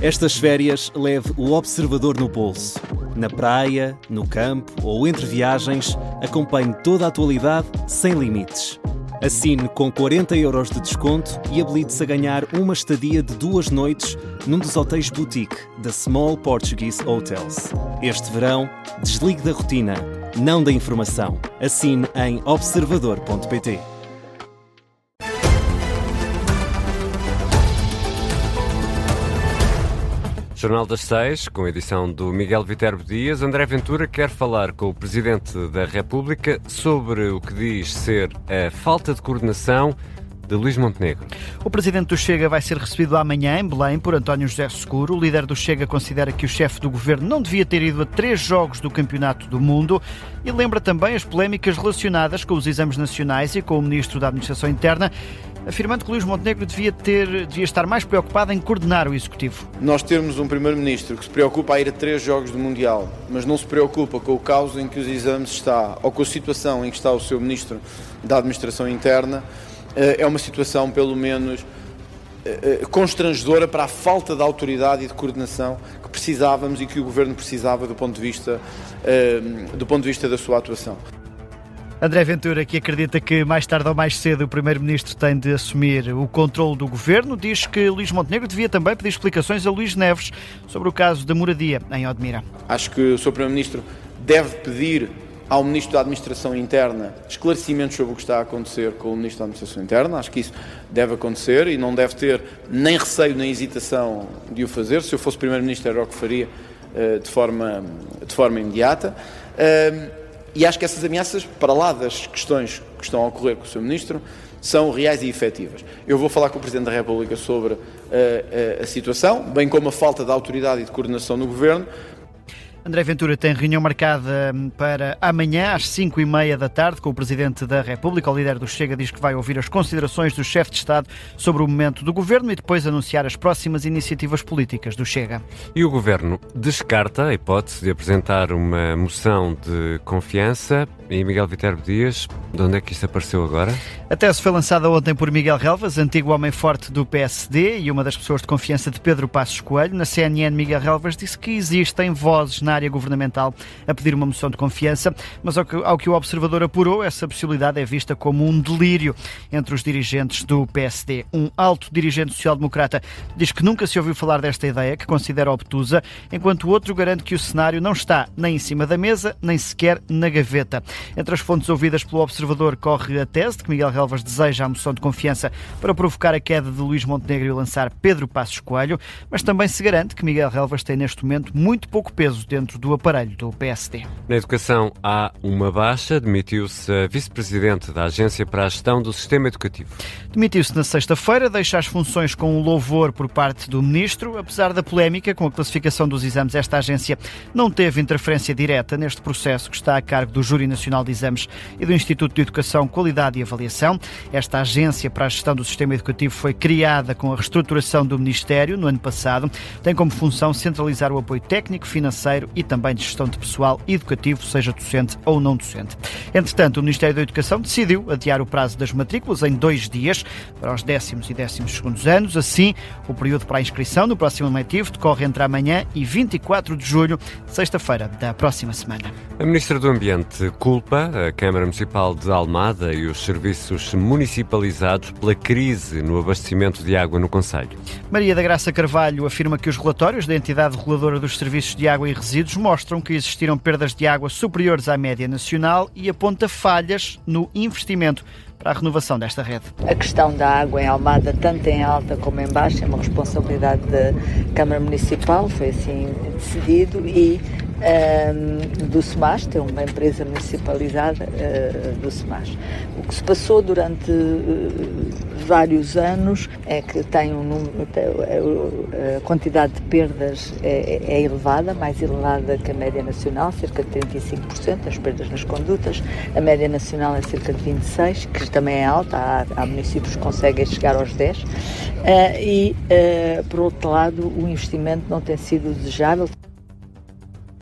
Estas férias leve o Observador no bolso. Na praia, no campo ou entre viagens, acompanhe toda a atualidade sem limites. Assine com 40€ de desconto e habilite-se a ganhar uma estadia de 2 noites num dos hotéis boutique da Small Portuguese Hotels. Este verão, desligue da rotina, não da informação. Assine em observador.pt. Jornal das 6, com a edição do Miguel Viterbo Dias. André Ventura quer falar com o Presidente da República sobre o que diz ser a falta de coordenação de Luís Montenegro. O Presidente do Chega vai ser recebido amanhã em Belém por António José Seguro. O líder do Chega considera que o chefe do governo não devia ter ido a 3 jogos do Campeonato do Mundo e lembra também as polémicas relacionadas com os exames nacionais e com o Ministro da Administração Interna, afirmando que Luís Montenegro devia estar mais preocupado em coordenar o Executivo. Nós temos um Primeiro-Ministro que se preocupa a ir a 3 jogos do Mundial, mas não se preocupa com o caos em que os exames está, ou com a situação em que está o seu Ministro da Administração Interna. É uma situação, pelo menos, constrangedora para a falta de autoridade e de coordenação que precisávamos e que o Governo precisava do ponto de vista da sua atuação. André Ventura, que acredita que mais tarde ou mais cedo o Primeiro-Ministro tem de assumir o controle do Governo, diz que Luís Montenegro devia também pedir explicações a Luís Neves sobre o caso da moradia em Odmira. Acho que o Sr. Primeiro-Ministro deve pedir ao Ministro da Administração Interna esclarecimentos sobre o que está a acontecer com o Ministro da Administração Interna. Acho que isso deve acontecer e não deve ter nem receio nem hesitação de o fazer. Se eu fosse Primeiro-Ministro era o que faria de forma imediata. E acho que essas ameaças, para lá das questões que estão a ocorrer com o Sr. Ministro, são reais e efetivas. Eu vou falar com o Presidente da República sobre a situação, bem como a falta de autoridade e de coordenação no Governo. André Ventura tem reunião marcada para amanhã às 5h30 da tarde com o Presidente da República. O líder do Chega diz que vai ouvir as considerações do chefe de Estado sobre o momento do Governo e depois anunciar as próximas iniciativas políticas do Chega. E o Governo descarta a hipótese de apresentar uma moção de confiança. E Miguel Viterbo Dias, de onde é que isto apareceu agora? A tese foi lançada ontem por Miguel Relvas, antigo homem forte do PSD e uma das pessoas de confiança de Pedro Passos Coelho. Na CNN, Miguel Relvas disse que existem vozes na área governamental a pedir uma moção de confiança, mas ao que o Observador apurou, essa possibilidade é vista como um delírio entre os dirigentes do PSD. Um alto dirigente social-democrata diz que nunca se ouviu falar desta ideia, que considera obtusa, enquanto o outro garante que o cenário não está nem em cima da mesa, nem sequer na gaveta. Entre as fontes ouvidas pelo Observador corre a tese de que Miguel Relvas deseja a moção de confiança para provocar a queda de Luís Montenegro e lançar Pedro Passos Coelho, mas também se garante que Miguel Relvas tem neste momento muito pouco peso dentro do aparelho do PSD. Na educação há uma baixa. Demitiu-se a vice-presidente da Agência para a Gestão do Sistema Educativo. Demitiu-se na sexta-feira, deixa as funções com um louvor por parte do Ministro. Apesar da polémica com a classificação dos exames, esta agência não teve interferência direta neste processo que está a cargo do Júri Nacional de Exames e do Instituto de Educação, Qualidade e Avaliação. Esta agência para a gestão do sistema educativo foi criada com a reestruturação do Ministério no ano passado. Tem como função centralizar o apoio técnico, financeiro e também de gestão de pessoal educativo, seja docente ou não docente. Entretanto, o Ministério da Educação decidiu adiar o prazo das matrículas em 2 dias para os 10º e 12º anos. Assim, o período para a inscrição no próximo ano letivo decorre entre amanhã e 24 de julho, sexta-feira da próxima semana. A Ministra do Ambiente culpa a Câmara Municipal de Almada e os serviços municipalizados pela crise no abastecimento de água no concelho. Maria da Graça Carvalho afirma que os relatórios da entidade reguladora dos serviços de água e resíduos mostram que existiram perdas de água superiores à média nacional e aponta falhas no investimento para a renovação desta rede. A questão da água em Almada, tanto em alta como em baixa, é uma responsabilidade da Câmara Municipal, foi assim decidido, e do SEMAS, tem uma empresa municipalizada do SEMAS. O que se passou durante vários anos é que tem a quantidade de perdas é elevada, mais elevada que a média nacional, cerca de 35%, as perdas nas condutas. A média nacional é cerca de 26%, que também é alta, há municípios que conseguem chegar aos 10%. Por outro lado, o investimento não tem sido desejável.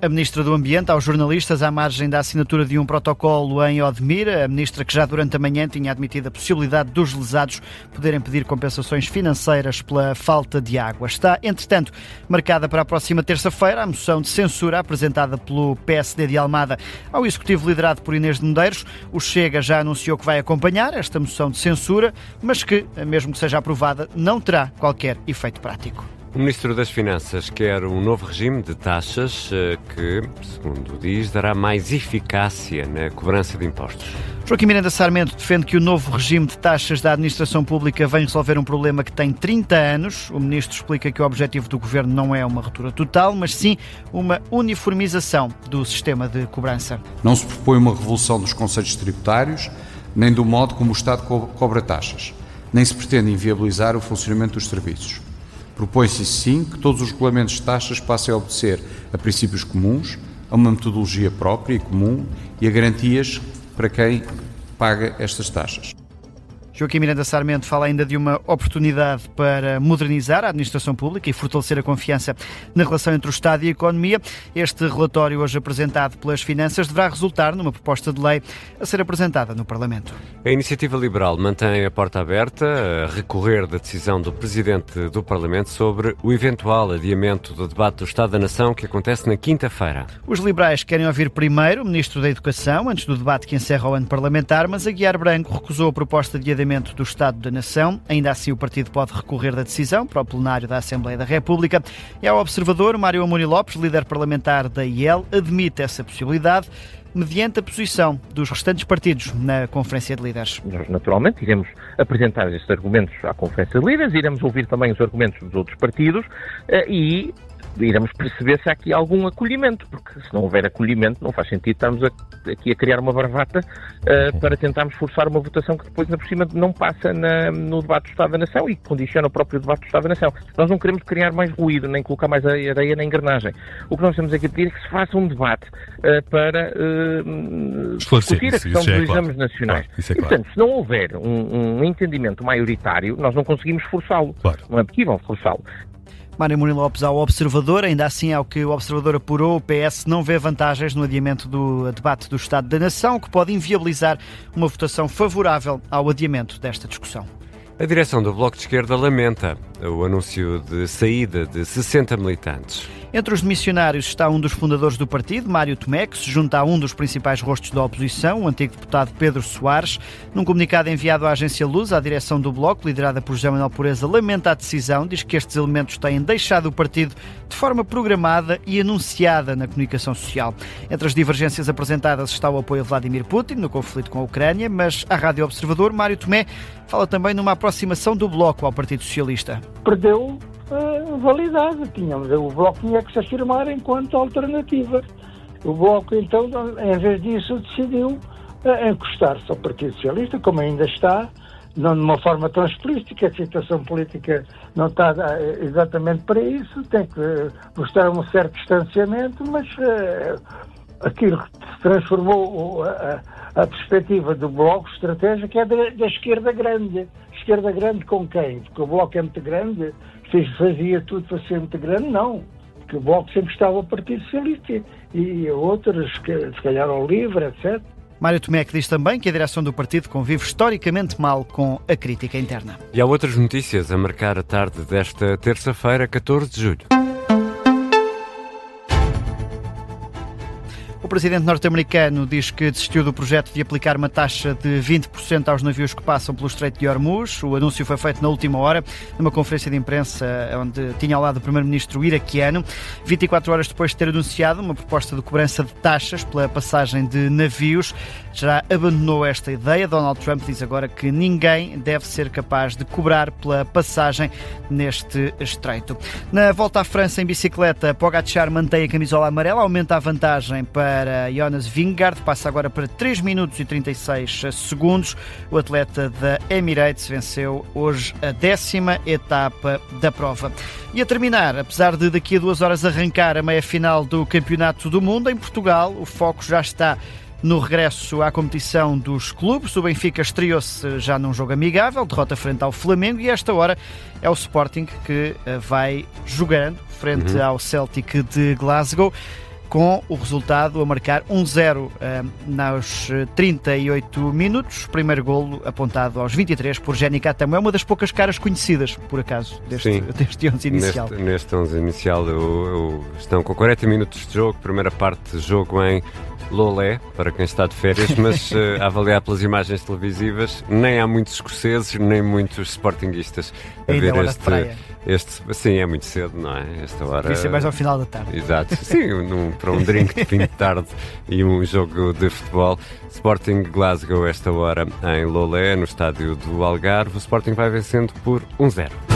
A Ministra do Ambiente aos jornalistas à margem da assinatura de um protocolo em Odmira, a Ministra que já durante a manhã tinha admitido a possibilidade dos lesados poderem pedir compensações financeiras pela falta de água. Está, entretanto, marcada para a próxima terça-feira a moção de censura apresentada pelo PSD de Almada ao Executivo liderado por Inês de Medeiros. O Chega já anunciou que vai acompanhar esta moção de censura, mas que, mesmo que seja aprovada, não terá qualquer efeito prático. O Ministro das Finanças quer um novo regime de taxas que, segundo diz, dará mais eficácia na cobrança de impostos. Joaquim Miranda Sarmento defende que o novo regime de taxas da administração pública vem resolver um problema que tem 30 anos. O Ministro explica que o objetivo do Governo não é uma ruptura total, mas sim uma uniformização do sistema de cobrança. Não se propõe uma revolução dos conceitos tributários, nem do modo como o Estado cobra taxas, nem se pretende inviabilizar o funcionamento dos serviços. Propõe-se, sim, que todos os regulamentos de taxas passem a obedecer a princípios comuns, a uma metodologia própria e comum e a garantias para quem paga estas taxas. Joaquim Miranda Sarmento fala ainda de uma oportunidade para modernizar a administração pública e fortalecer a confiança na relação entre o Estado e a economia. Este relatório, hoje apresentado pelas Finanças, deverá resultar numa proposta de lei a ser apresentada no Parlamento. A Iniciativa Liberal mantém a porta aberta a recorrer da decisão do Presidente do Parlamento sobre o eventual adiamento do debate do Estado da Nação que acontece na quinta-feira. Os liberais querem ouvir primeiro o Ministro da Educação, antes do debate que encerra o ano parlamentar, mas Aguiar Branco recusou a proposta de adiamento do Estado da Nação. Ainda assim, o partido pode recorrer da decisão para o plenário da Assembleia da República. E ao observador, Mário Amorim Lopes, líder parlamentar da IEL, admite essa possibilidade mediante a posição dos restantes partidos na Conferência de Líderes. Nós, naturalmente, iremos apresentar estes argumentos à Conferência de Líderes, iremos ouvir também os argumentos dos outros partidos e iremos perceber se há aqui algum acolhimento, porque se não houver acolhimento não faz sentido estarmos aqui a criar uma bravata para tentarmos forçar uma votação que depois, ainda por cima, não passa no debate do Estado da Nação e que condiciona o próprio debate do Estado da Nação. Nós não queremos criar mais ruído, nem colocar mais areia na engrenagem. O que nós temos aqui a pedir é que se faça um debate para discutir a questão dos exames nacionais. Claro, isso é claro. E, portanto, se não houver um entendimento maioritário, nós não conseguimos forçá-lo. Claro. Não é possível forçá-lo. Mário Amorim Lopes ao Observador. Ainda assim, ao que o Observador apurou, o PS não vê vantagens no adiamento do debate do Estado da Nação, o que pode inviabilizar uma votação favorável ao adiamento desta discussão. A direção do Bloco de Esquerda lamenta o anúncio de saída de 60 militantes. Entre os missionários está um dos fundadores do partido, Mário Tomé, que se junta a um dos principais rostos da oposição, o antigo deputado Pedro Soares. Num comunicado enviado à agência Luz, a direção do Bloco, liderada por José Manuel Pureza, lamenta a decisão, diz que estes elementos têm deixado o partido de forma programada e anunciada na comunicação social. Entre as divergências apresentadas está o apoio a Vladimir Putin no conflito com a Ucrânia, mas à Rádio Observador, Mário Tomé fala também numa aproximação do Bloco ao Partido Socialista. Perdeu validade. O Bloco tinha que se afirmar enquanto alternativa. O Bloco, então, em vez disso, decidiu encostar-se ao Partido Socialista, como ainda está, não de uma forma tão explícita. A situação política não está exatamente para isso, tem que mostrar um certo distanciamento, mas aquilo que se transformou a perspectiva do Bloco, estratégia, que é da esquerda grande. Esquerda grande com quem? Porque o Bloco é muito grande, fazia tudo para ser muito grande? Não. Porque o Bloco sempre estava ao Partido Socialista e outros, se calhar ao LIVRE, etc. Mário Tomé que diz também que a direção do partido convive historicamente mal com a crítica interna. E há outras notícias a marcar a tarde desta terça-feira, 14 de julho. O presidente norte-americano diz que desistiu do projeto de aplicar uma taxa de 20% aos navios que passam pelo Estreito de Hormuz. O anúncio foi feito na última hora, numa conferência de imprensa onde tinha ao lado o primeiro-ministro iraquiano, 24 horas depois de ter anunciado uma proposta de cobrança de taxas pela passagem de navios. Já abandonou esta ideia. Donald Trump diz agora que ninguém deve ser capaz de cobrar pela passagem neste estreito. Na volta à França em bicicleta, Pogacar mantém a camisola amarela, aumenta a vantagem para Jonas Vingegaard, passa agora para 3 minutos e 36 segundos. O atleta da Emirates venceu hoje a 10ª etapa da prova. E a terminar, apesar de daqui a 2 horas arrancar a meia-final do Campeonato do Mundo, em Portugal o foco já está no regresso à competição dos clubes. O Benfica estreou-se já num jogo amigável, derrota frente ao Flamengo, e esta hora é o Sporting que vai jogando frente ao Celtic de Glasgow. com o resultado a marcar 1-0 nos 38 minutos. Primeiro golo apontado aos 23 por Jenny Catamo. É uma das poucas caras conhecidas, por acaso, deste 11 inicial. Neste 11 inicial estão com 40 minutos de jogo, primeira parte de jogo em Lolé, para quem está de férias, mas a avaliar pelas imagens televisivas, nem há muitos escoceses, nem muitos sportinguistas a ainda ver hora de praia. Sim, é muito cedo, não é? Esta hora. Devia ser mais ao final da tarde. Exato. Sim, para um drink de fim de tarde e um jogo de futebol. Sporting Glasgow, esta hora em Lolé, no estádio do Algarve. O Sporting vai vencendo por 1-0.